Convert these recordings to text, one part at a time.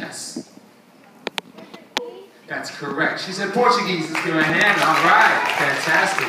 Yes. That's correct. She said Portuguese. Let's give her a hand. All right. Fantastic.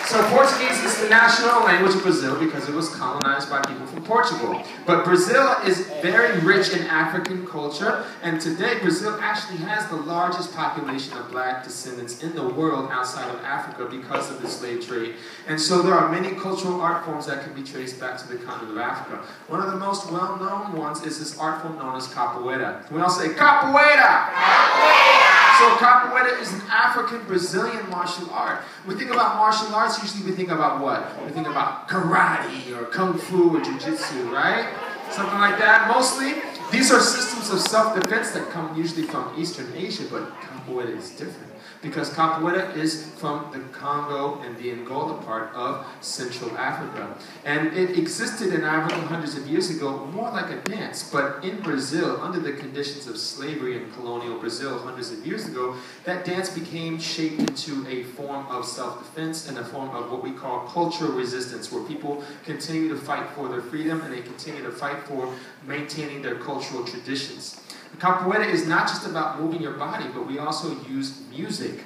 So Portuguese is the national language of Brazil because it was colonized by people from Portugal. But Brazil is very rich in African culture, and today Brazil actually has the largest population of black descendants in the world outside of Africa because of the slave trade. And so there are many cultural art forms that can be traced back to the continent of Africa. One of the most well-known ones is this art form known as capoeira. We all say capoeira! Capoeira! So capoeira is an African Brazilian martial art. When we think about martial arts, usually we think about what? We think about karate or kung fu or jiu-jitsu, right? Something like that. Mostly, these are systems of self-defense that come usually from Eastern Asia, but capoeira is different. Because capoeira is from the Congo and the Angola part of Central Africa. And it existed in Africa hundreds of years ago, more like a dance. But in Brazil, under the conditions of slavery in colonial Brazil hundreds of years ago, that dance became shaped into a form of self-defense and a form of what we call cultural resistance, where people continue to fight for their freedom and they continue to fight for maintaining their cultural traditions. Capoeira is not just about moving your body, but we also use music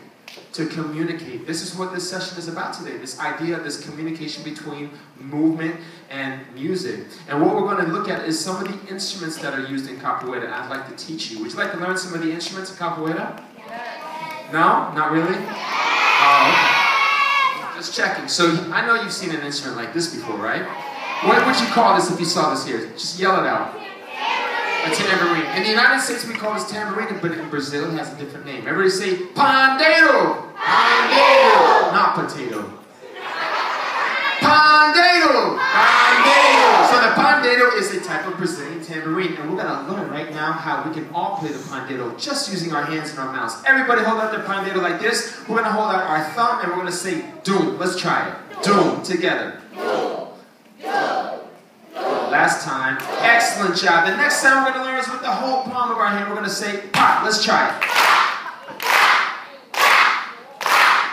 to communicate. This is what this session is about today, this idea of this communication between movement and music. And what we're going to look at is some of the instruments that are used in capoeira. I'd like to teach you. Would you like to learn some of the instruments of capoeira? No? Not really? Oh, okay. Just checking. So I know you've seen an instrument like this before, right? What would you call this if you saw this here? Just yell it out. A tambourine. In the United States, we call this tambourine, but in Brazil, it has a different name. Everybody say, pandeiro! Pandeiro! Not potato. Pandeiro! Pandeiro! So the pandeiro is a type of Brazilian tambourine, and we're going to learn right now how we can all play the pandeiro just using our hands and our mouths. Everybody hold out their pandeiro like this. We're going to hold out our thumb, and we're going to say, doom. Let's try it. Doom. Together. Last time. Excellent job. The next sound we're going to learn is with the whole palm of our hand. We're going to say, pop. Let's try it.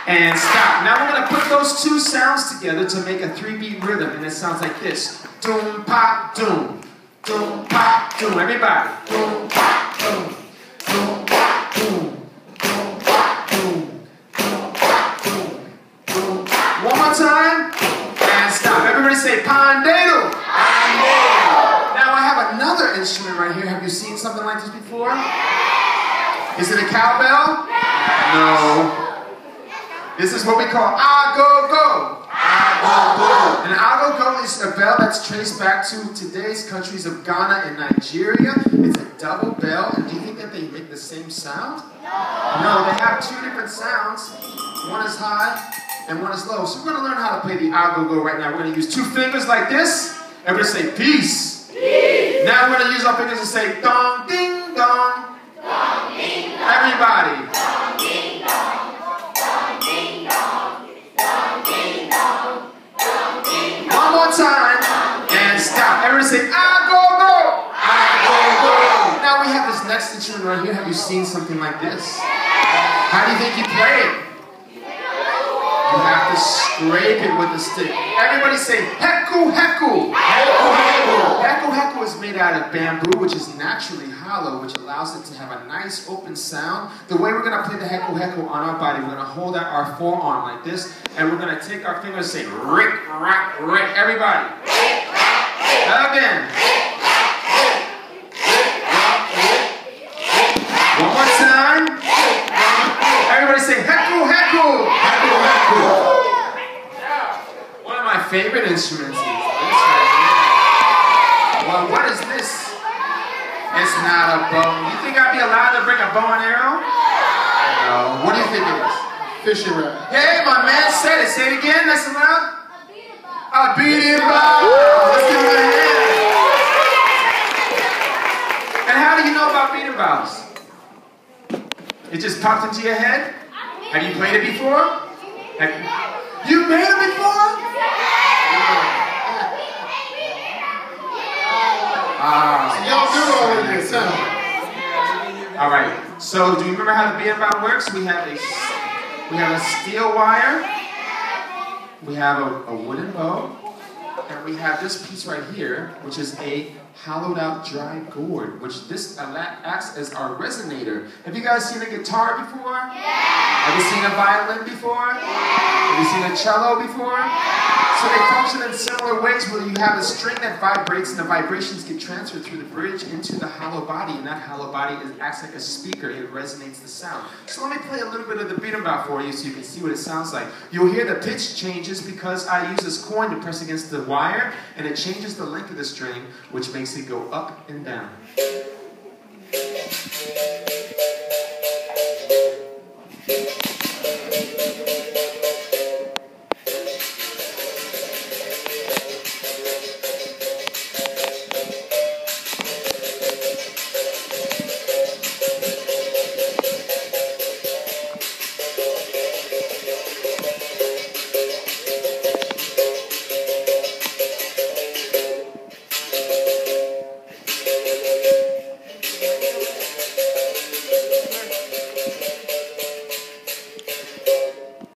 And stop. Now we're going to put those two sounds together to make a 3-beat rhythm. And it sounds like this. Doom, pop, doom. Doom, pop, doom. Everybody. Doom, pop, doom. Doom, pop, doom. Doom, pop, doom. Doom, pop, doom. Doom, pop. One more time. And stop. Everybody say, pandeiro. Now I have another instrument right here. Have you seen something like this before? Is it a cowbell? No. This is what we call agogo. Agogo. An agogo is a bell that's traced back to today's countries of Ghana and Nigeria. It's a double bell. And do you think that they make the same sound? No, they have two different sounds. One is high and one is low. So we're going to learn how to play the agogo right now. We're going to use two fingers like this. And we're going to say peace. Peace. Now we're going to use our fingers and say dong, ding, dong. Dong, ding, dong. Everybody. Dong, ding, dong. Dong, ding, dong. Dong, ding, dong. Dong, ding, dong. One more time. And stop. Everybody say agogo. Agogo. Now we have this next instrument right here. Have you seen something like this? How do you think you play it? You have to scrape it with a stick. Everybody say, heku, heku. Heku, heku. Heku, heku is made out of bamboo, which is naturally hollow, which allows it to have a nice open sound. The way we're going to play the heku, heku on our body, we're going to hold out our forearm like this, and we're going to take our fingers and say, rick, rack, rick. Everybody. Again. One more time. Everybody say, heku, heku. Heku, heku. One of my favorite instruments is this right here. Well, what is this? It's not a bow. You think I'd be allowed to bring a bow and arrow? No. What do you think it is? Fishing rod. Hey, my man said it. Say it again. That's allowed. A berimbau. Let's give it a hand. And how do you know about berimbaus? It just popped into your head? Have you played it before? You made it before? Y'all do all of this, huh? All right. So, do you remember how the berimbau works? We have a steel wire. We have a wooden bow. And we have this piece right here, which is a hollowed out dry gourd, which this acts as our resonator. Have you guys seen a guitar before? Yeah. Have you seen a violin before? Yeah. Have you seen a cello before? Yeah. So they function in similar ways where you have a string that vibrates and the vibrations get transferred through the bridge into the hollow body, and that hollow body acts like a speaker. It resonates the sound. So let me play a little bit of the Berimbau for you so you can see what it sounds like. You'll hear the pitch changes because I use this coin to press against the wire, and it changes the length of the string, which makes it go up and down.